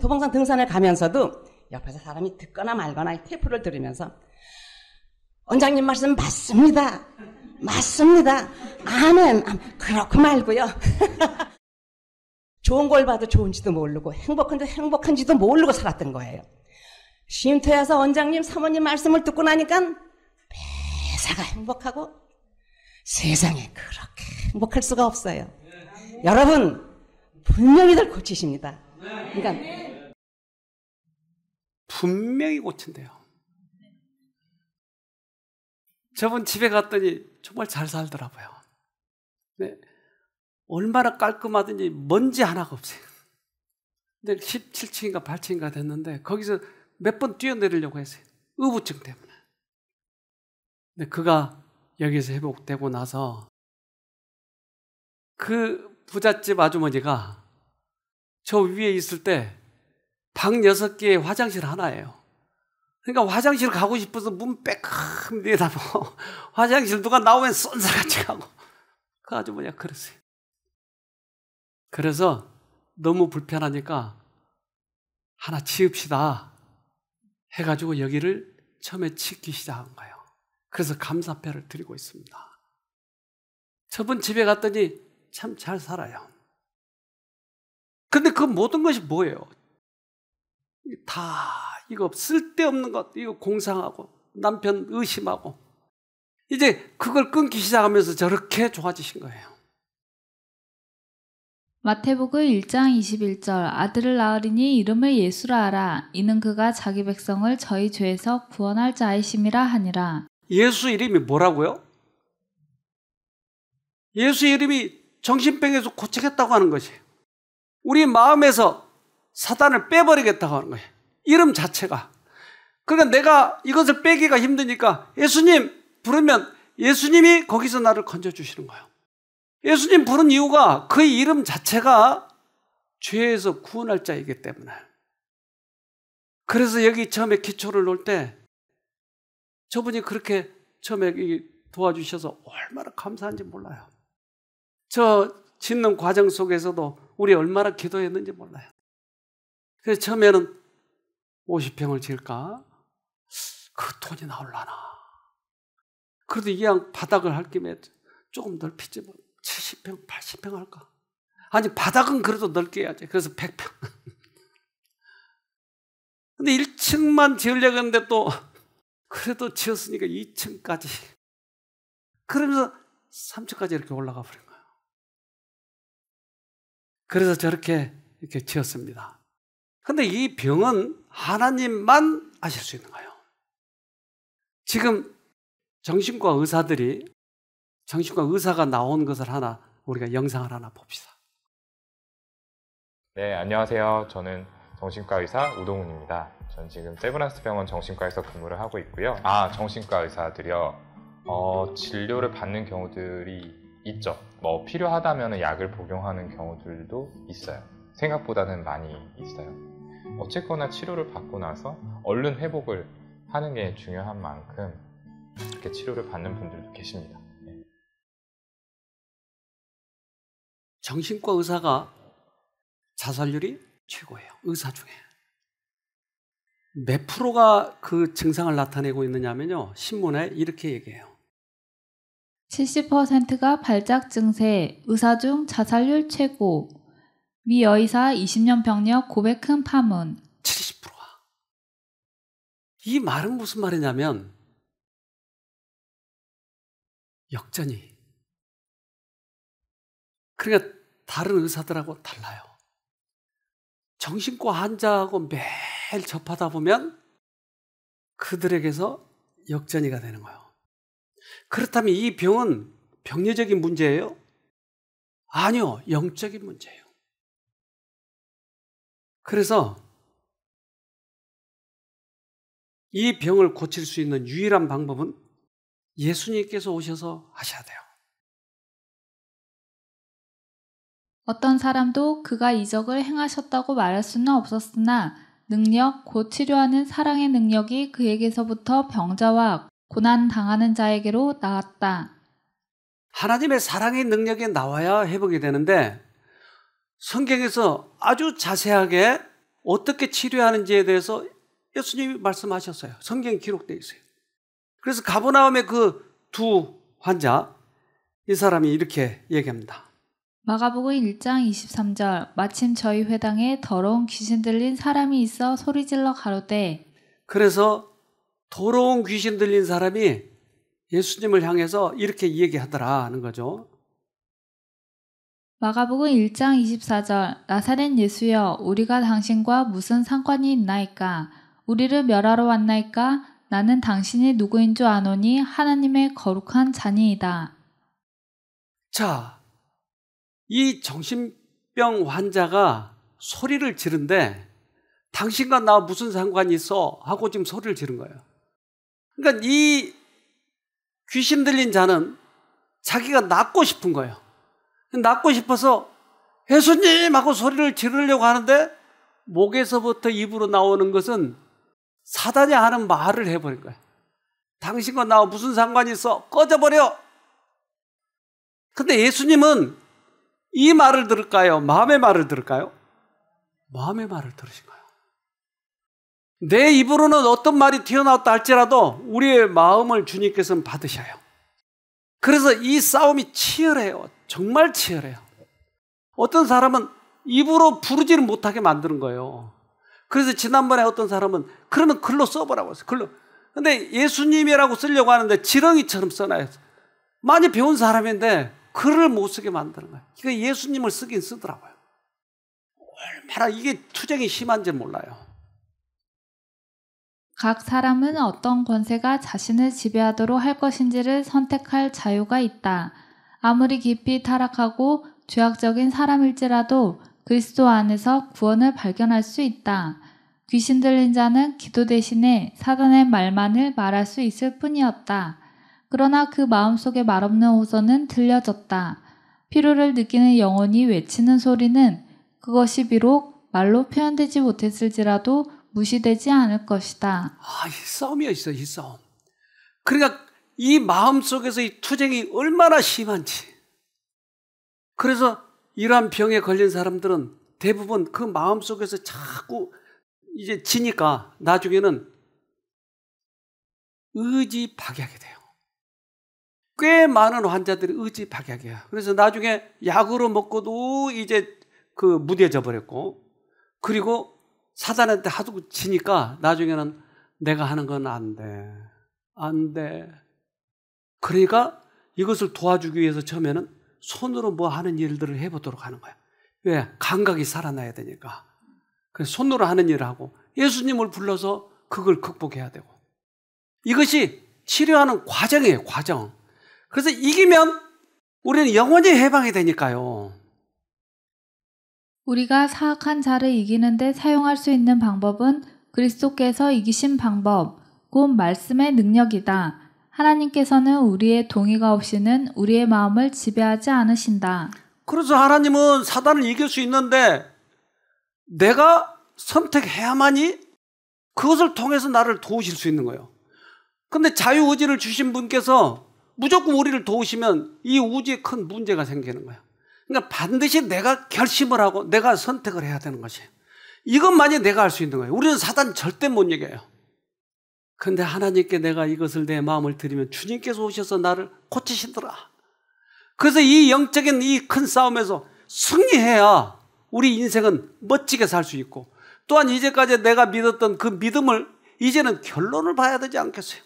도봉산 등산을 가면서도 옆에서 사람이 듣거나 말거나 테이프를 들으면서 원장님 말씀 맞습니다. 맞습니다. 아멘. 그렇고 말고요. 좋은 걸 봐도 좋은지도 모르고 행복한지도 모르고 살았던 거예요. 쉼터에 와서 원장님, 사모님 말씀을 듣고 나니까 매사가 행복하고 세상에 그렇게 행복할 수가 없어요. 여러분 분명히들 고치십니다. 그러니까 분명히 고친대요. 저번 집에 갔더니 정말 잘 살더라고요. 네. 얼마나 깔끔하든지 먼지 하나가 없어요. 근데 17층인가 8층인가 됐는데 거기서 몇 번 뛰어내리려고 했어요. 의부증 때문에. 근데 그가 여기서 회복되고 나서 그 부잣집 아주머니가 저 위에 있을 때 방 6개에 화장실 하나예요. 그러니까 화장실 가고 싶어서 문 빼끔 내다보고 화장실 누가 나오면 쏜살같이 가고 그 아주머니가 그랬어요. 그래서 너무 불편하니까 하나 지읍시다 해가지고 여기를 처음에 짓기 시작한 거예요. 그래서 감사패를 드리고 있습니다. 저번 집에 갔더니 참 잘 살아요. 근데 그 모든 것이 뭐예요? 다 이거 쓸데없는 것, 이거 공상하고 남편 의심하고 이제 그걸 끊기 시작하면서 저렇게 좋아지신 거예요. 마태복음 1장 21절 아들을 낳으리니 이름을 예수라 하라. 이는 그가 자기 백성을 저희 죄에서 구원할 자이심이라 하니라. 예수 이름이 뭐라고요? 예수 이름이 정신병에서 고치겠다고 하는 것이에요. 우리 마음에서 사단을 빼버리겠다고 하는 거예요. 이름 자체가. 그러니까 내가 이것을 빼기가 힘드니까 예수님 부르면 예수님이 거기서 나를 건져주시는 거예요. 예수님 부른 이유가 그 이름 자체가 죄에서 구원할 자이기 때문에. 그래서 여기 처음에 기초를 놓을 때 저분이 그렇게 처음에 도와주셔서 얼마나 감사한지 몰라요. 저 짓는 과정 속에서도 우리 얼마나 기도했는지 몰라요. 그래서 처음에는 50평을 지을까? 그 돈이 나올라나? 그래도 이왕 바닥을 할 김에 조금 넓히지 뭐 70평, 80평 할까? 아니 바닥은 그래도 넓게 해야지. 그래서 100평. 근데 1층만 지으려고 했는데 또 그래도 지었으니까 2층까지. 그러면서 3층까지 이렇게 올라가 버린 거예요. 그래서 저렇게 이렇게 지었습니다. 근데 이 병은 하나님만 아실 수 있는 거예요. 지금 정신과 의사가 나온 것을 하나 우리가 영상을 하나 봅시다. 네, 안녕하세요. 저는 정신과 의사 우동훈입니다. 전 지금 세브란스 병원 정신과에서 근무를 하고 있고요. 정신과 의사들이요. 진료를 받는 경우들이 있죠. 뭐 필요하다면 약을 복용하는 경우들도 있어요. 생각보다는 많이 있어요. 어쨌거나 치료를 받고 나서 얼른 회복을 하는 게 중요한 만큼 그렇게 치료를 받는 분들도 계십니다. 네. 정신과 의사가 자살률이 최고예요. 의사 중에. 몇 프로가 그 증상을 나타내고 있느냐면요. 신문에 이렇게 얘기해요. 70%가 발작 증세, 의사 중 자살률 최고, 미 여의사 20년 병력 고백 큰 파문. 70%가. 이 말은 무슨 말이냐면 역전이. 그러니까 다른 의사들하고 달라요. 정신과 환자하고 매일 접하다 보면 그들에게서 역전이가 되는 거예요. 그렇다면 이 병은 병리적인 문제예요? 아니요, 영적인 문제예요. 그래서 이 병을 고칠 수 있는 유일한 방법은 예수님께서 오셔서 하셔야 돼요. 어떤 사람도 그가 이적을 행하셨다고 말할 수는 없었으나 능력, 곧 치료하는 사랑의 능력이 그에게서부터 병자와 고난 당하는 자에게로 나왔다. 하나님의 사랑의 능력이 나와야 회복이 되는데 성경에서 아주 자세하게 어떻게 치료하는지에 대해서 예수님이 말씀하셨어요. 성경에 기록되어 있어요. 그래서 가버나움의 그 두 환자, 이 사람이 이렇게 얘기합니다. 마가복음 1장 23절 마침 저희 회당에 더러운 귀신 들린 사람이 있어 소리질러 가로되. 그래서 더러운 귀신 들린 사람이 예수님을 향해서 이렇게 얘기하더라는 거죠. 마가복음 1장 24절 나사렛 예수여 우리가 당신과 무슨 상관이 있나이까? 우리를 멸하러 왔나이까? 나는 당신이 누구인 줄 아노니 하나님의 거룩한 자니이다. 자, 이 정신병 환자가 소리를 지른데 당신과 나 무슨 상관이 있어? 하고 지금 소리를 지른 거예요. 그러니까 이 귀신 들린 자는 자기가 낫고 싶은 거예요. 낫고 싶어서 예수님 하고 소리를 지르려고 하는데 목에서부터 입으로 나오는 것은 사단이 하는 말을 해버린 거예요. 당신과 나와 무슨 상관이 있어? 꺼져버려! 근데 예수님은 이 말을 들을까요? 마음의 말을 들을까요? 마음의 말을 들으신 거예요. 내 입으로는 어떤 말이 튀어나왔다 할지라도 우리의 마음을 주님께서는 받으셔요. 그래서 이 싸움이 치열해요. 정말 치열해요. 어떤 사람은 입으로 부르지를 못하게 만드는 거예요. 그래서 지난번에 어떤 사람은 그러면 글로 써보라고 했어요. 글로. 근데 예수님이라고 쓰려고 하는데 지렁이처럼 써놔요. 많이 배운 사람인데 글을 못 쓰게 만드는 거예요. 그러니까 예수님을 쓰긴 쓰더라고요. 얼마나 이게 투쟁이 심한지 몰라요. 각 사람은 어떤 권세가 자신을 지배하도록 할 것인지를 선택할 자유가 있다. 아무리 깊이 타락하고 죄악적인 사람일지라도 그리스도 안에서 구원을 발견할 수 있다. 귀신 들린 자는 기도 대신에 사단의 말만을 말할 수 있을 뿐이었다. 그러나 그 마음속에 말없는 호소는 들려졌다. 피로를 느끼는 영혼이 외치는 소리는 그것이 비록 말로 표현되지 못했을지라도 무시되지 않을 것이다. 이 싸움이야, 있어, 이 싸움. 그러니까 이 마음속에서 이 투쟁이 얼마나 심한지. 그래서 이러한 병에 걸린 사람들은 대부분 그 마음속에서 자꾸 이제 지니까 나중에는 의지 박약이 돼요. 꽤 많은 환자들이 의지 박약이야. 그래서 나중에 약으로 먹고도 이제 그 무뎌져 버렸고, 그리고 사단한테 하도 지니까 나중에는 내가 하는 건 안 돼. 안 돼. 그러니까 이것을 도와주기 위해서 처음에는 손으로 뭐 하는 일들을 해보도록 하는 거야. 왜? 감각이 살아나야 되니까. 그래서 손으로 하는 일을 하고 예수님을 불러서 그걸 극복해야 되고. 이것이 치료하는 과정이에요, 과정. 그래서 이기면 우리는 영원히 해방이 되니까요. 우리가 사악한 자를 이기는데 사용할 수 있는 방법은 그리스도께서 이기신 방법, 곧 말씀의 능력이다. 하나님께서는 우리의 동의가 없이는 우리의 마음을 지배하지 않으신다. 그래서 하나님은 사단을 이길 수 있는데 내가 선택해야만이 그것을 통해서 나를 도우실 수 있는 거예요. 근데 자유의지를 주신 분께서 무조건 우리를 도우시면 이 우주에 큰 문제가 생기는 거예요. 그러니까 반드시 내가 결심을 하고 내가 선택을 해야 되는 것이에요. 이것만이 내가 할 수 있는 거예요. 우리는 사단 절대 못 이겨요. 근데 하나님께 내가 이것을 내 마음을 드리면 주님께서 오셔서 나를 고치시더라. 그래서 이 영적인 이 큰 싸움에서 승리해야 우리 인생은 멋지게 살 수 있고, 또한 이제까지 내가 믿었던 그 믿음을 이제는 결론을 봐야 되지 않겠어요?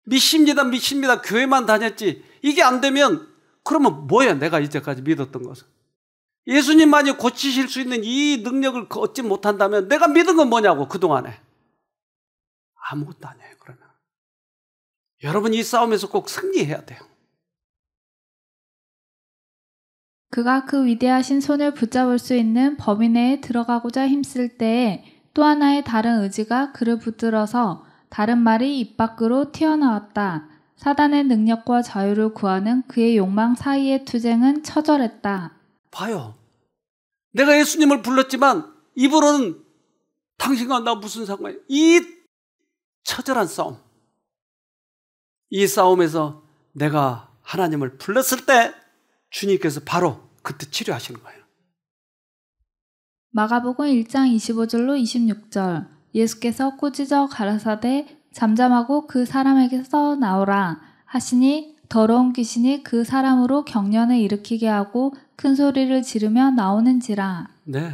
믿습니다, 믿습니다. 교회만 다녔지. 이게 안 되면 그러면 뭐야, 내가 이제까지 믿었던 것은. 예수님만이 고치실 수 있는 이 능력을 얻지 못한다면 내가 믿은 건 뭐냐고, 그동안에. 아무것도 아니에요. 그러면 여러분 이 싸움에서 꼭 승리해야 돼요. 그가 그 위대하신 손을 붙잡을 수 있는 범위 내에 들어가고자 힘쓸 때에 또 하나의 다른 의지가 그를 붙들어서 다른 말이 입 밖으로 튀어나왔다. 사단의 능력과 자유를 구하는 그의 욕망 사이의 투쟁은 처절했다. 봐요. 내가 예수님을 불렀지만 입으로는 당신과 나 무슨 상관이야. 이 처절한 싸움. 이 싸움에서 내가 하나님을 불렀을 때 주님께서 바로 그때 치료하시는 거예요. 마가복음 1장 25절로 26절 예수께서 꾸짖어 가라사대 잠잠하고 그 사람에게서 나오라 하시니 더러운 귀신이 그 사람으로 경련을 일으키게 하고 큰 소리를 지르며 나오는지라. 네.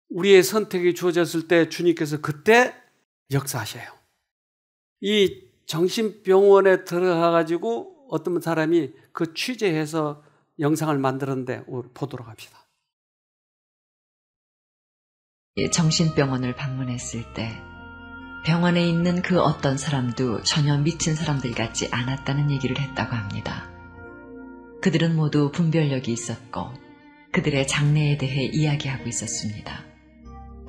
우리의 선택이 주어졌을 때 주님께서 그때 역사하셔요. 이 정신병원에 들어가가지고 어떤 사람이 그 취재해서 영상을 만들었는데 보도록 합시다. 정신병원을 방문했을 때 병원에 있는 그 어떤 사람도 전혀 미친 사람들 같지 않았다는 얘기를 했다고 합니다. 그들은 모두 분별력이 있었고 그들의 장래에 대해 이야기하고 있었습니다.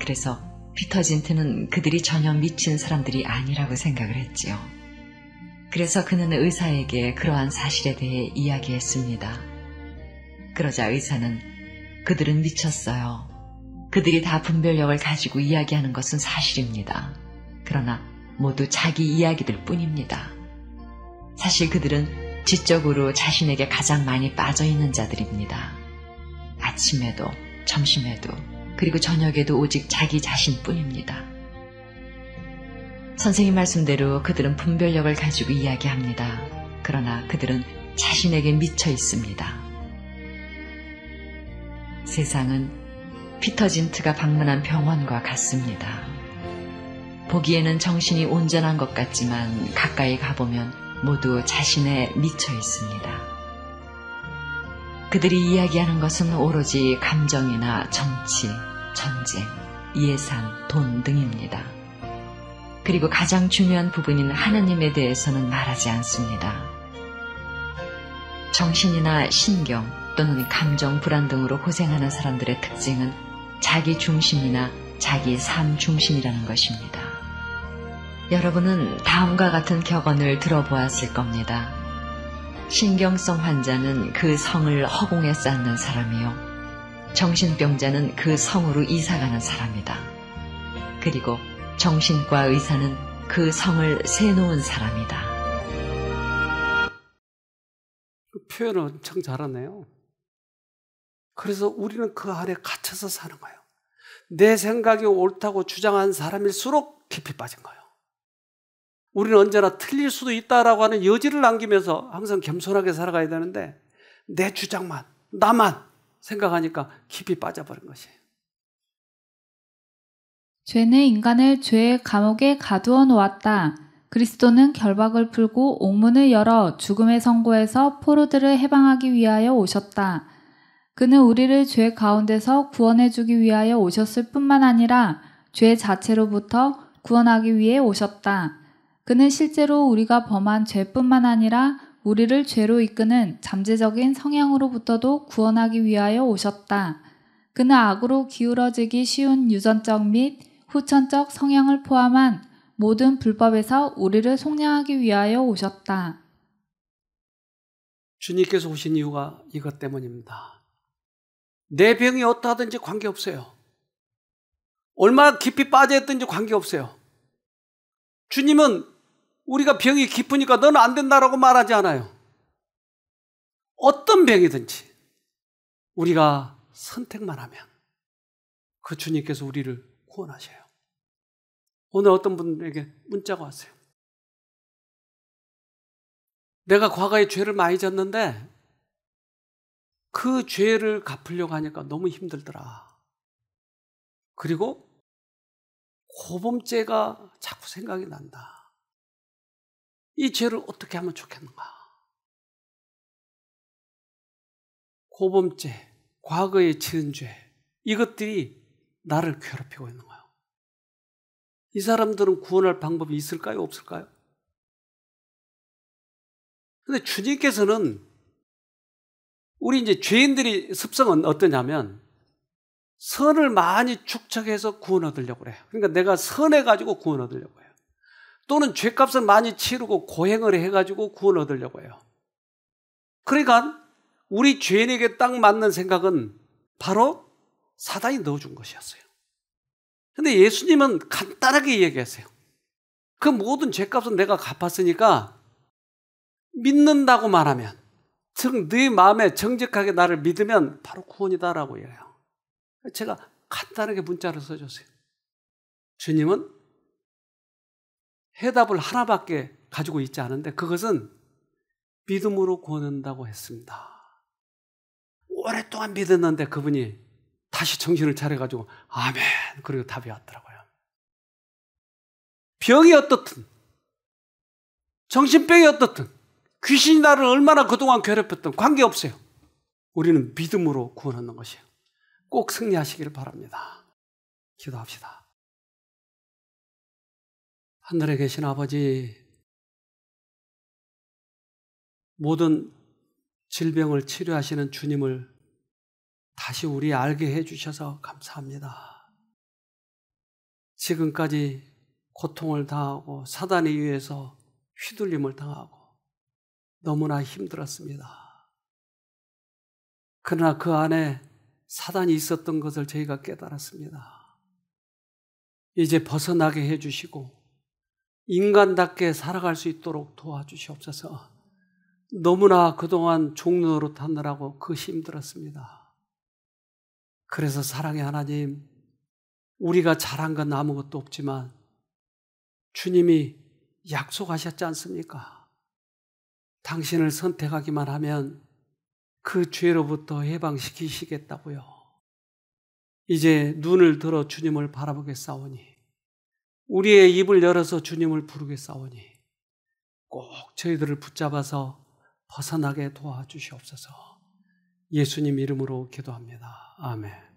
그래서 피터 진트는 그들이 전혀 미친 사람들이 아니라고 생각을 했지요. 그래서 그는 의사에게 그러한 사실에 대해 이야기했습니다. 그러자 의사는 그들은 미쳤어요. 그들이 다 분별력을 가지고 이야기하는 것은 사실입니다. 그러나 모두 자기 이야기들 뿐입니다. 사실 그들은 지적으로 자신에게 가장 많이 빠져있는 자들입니다. 아침에도 점심에도 그리고 저녁에도 오직 자기 자신뿐입니다. 선생님 말씀대로 그들은 분별력을 가지고 이야기합니다. 그러나 그들은 자신에게 미쳐 있습니다. 세상은 피터 진트가 방문한 병원과 같습니다. 보기에는 정신이 온전한 것 같지만 가까이 가보면 모두 자신에 미쳐 있습니다. 그들이 이야기하는 것은 오로지 감정이나 정치, 전쟁, 예산, 돈 등입니다. 그리고 가장 중요한 부분인 하나님에 대해서는 말하지 않습니다. 정신이나 신경 또는 감정 불안 등으로 고생하는 사람들의 특징은 자기 중심이나 자기 삶 중심이라는 것입니다. 여러분은 다음과 같은 격언을 들어보았을 겁니다. 신경성 환자는 그 성을 허공에 쌓는 사람이요. 정신병자는 그 성으로 이사가는 사람이다. 그리고 정신과 의사는 그 성을 세놓은 사람이다. 그 표현을 엄청 잘하네요. 그래서 우리는 그 아래 갇혀서 사는 거예요. 내 생각이 옳다고 주장한 사람일수록 깊이 빠진 거예요. 우리는 언제나 틀릴 수도 있다라고 하는 여지를 남기면서 항상 겸손하게 살아가야 되는데 내 주장만, 나만 생각하니까 깊이 빠져버린 것이에요. 죄는 인간을 죄의 감옥에 가두어 놓았다. 그리스도는 결박을 풀고 옥문을 열어 죽음의 선고에서 포로들을 해방하기 위하여 오셨다. 그는 우리를 죄 가운데서 구원해주기 위하여 오셨을 뿐만 아니라 죄 자체로부터 구원하기 위해 오셨다. 그는 실제로 우리가 범한 죄뿐만 아니라 우리를 죄로 이끄는 잠재적인 성향으로부터도 구원하기 위하여 오셨다. 그는 악으로 기울어지기 쉬운 유전적 및 후천적 성향을 포함한 모든 불법에서 우리를 속량하기 위하여 오셨다. 주님께서 오신 이유가 이것 때문입니다. 내 병이 어떠하든지 관계없어요. 얼마나 깊이 빠져있든지 관계없어요. 주님은 우리가 병이 깊으니까 너는 안 된다라고 말하지 않아요. 어떤 병이든지 우리가 선택만 하면 그 주님께서 우리를 구원하셔요. 오늘 어떤 분에게 문자가 왔어요. 내가 과거에 죄를 많이 졌는데 그 죄를 갚으려고 하니까 너무 힘들더라. 그리고 고범죄가 자꾸 생각이 난다. 이 죄를 어떻게 하면 좋겠는가? 고범죄, 과거에 지은 죄, 이것들이 나를 괴롭히고 있는 거예요. 이 사람들은 구원할 방법이 있을까요? 없을까요? 근데 주님께서는 우리 이제 죄인들이 습성은 어떠냐면 선을 많이 축적해서 구원 얻으려고 해요. 그러니까 내가 선해가지고 구원 얻으려고 해요. 또는 죄값을 많이 치르고 고행을 해가지고 구원 얻으려고 해요. 그러니까 우리 죄인에게 딱 맞는 생각은 바로 사단이 넣어준 것이었어요. 근데 예수님은 간단하게 얘기하세요. 그 모든 죄값은 내가 갚았으니까 믿는다고 말하면, 즉 네 마음에 정직하게 나를 믿으면 바로 구원이다라고 해요. 제가 간단하게 문자를 써줬어요. 주님은 해답을 하나밖에 가지고 있지 않은데 그것은 믿음으로 구원한다고 했습니다. 오랫동안 믿었는데 그분이 다시 정신을 차려가지고 아멘 그리고 답이 왔더라고요. 병이 어떻든 정신병이 어떻든 귀신이 나를 얼마나 그동안 괴롭혔든 관계없어요. 우리는 믿음으로 구원하는 것이에요. 꼭 승리하시기를 바랍니다. 기도합시다. 하늘에 계신 아버지, 모든 질병을 치료하시는 주님을 다시 우리 알게 해주셔서 감사합니다. 지금까지 고통을 당하고 사단에 의해서 휘둘림을 당하고 너무나 힘들었습니다. 그러나 그 안에 사단이 있었던 것을 저희가 깨달았습니다. 이제 벗어나게 해주시고 인간답게 살아갈 수 있도록 도와주시옵소서. 너무나 그동안 종로로 타느라고 그 힘들었습니다. 그래서 사랑의 하나님, 우리가 잘한 건 아무것도 없지만 주님이 약속하셨지 않습니까? 당신을 선택하기만 하면 그 죄로부터 해방시키시겠다고요. 이제 눈을 들어 주님을 바라보겠사오니, 우리의 입을 열어서 주님을 부르겠사오니 꼭 저희들을 붙잡아서 벗어나게 도와주시옵소서. 예수님 이름으로 기도합니다. 아멘.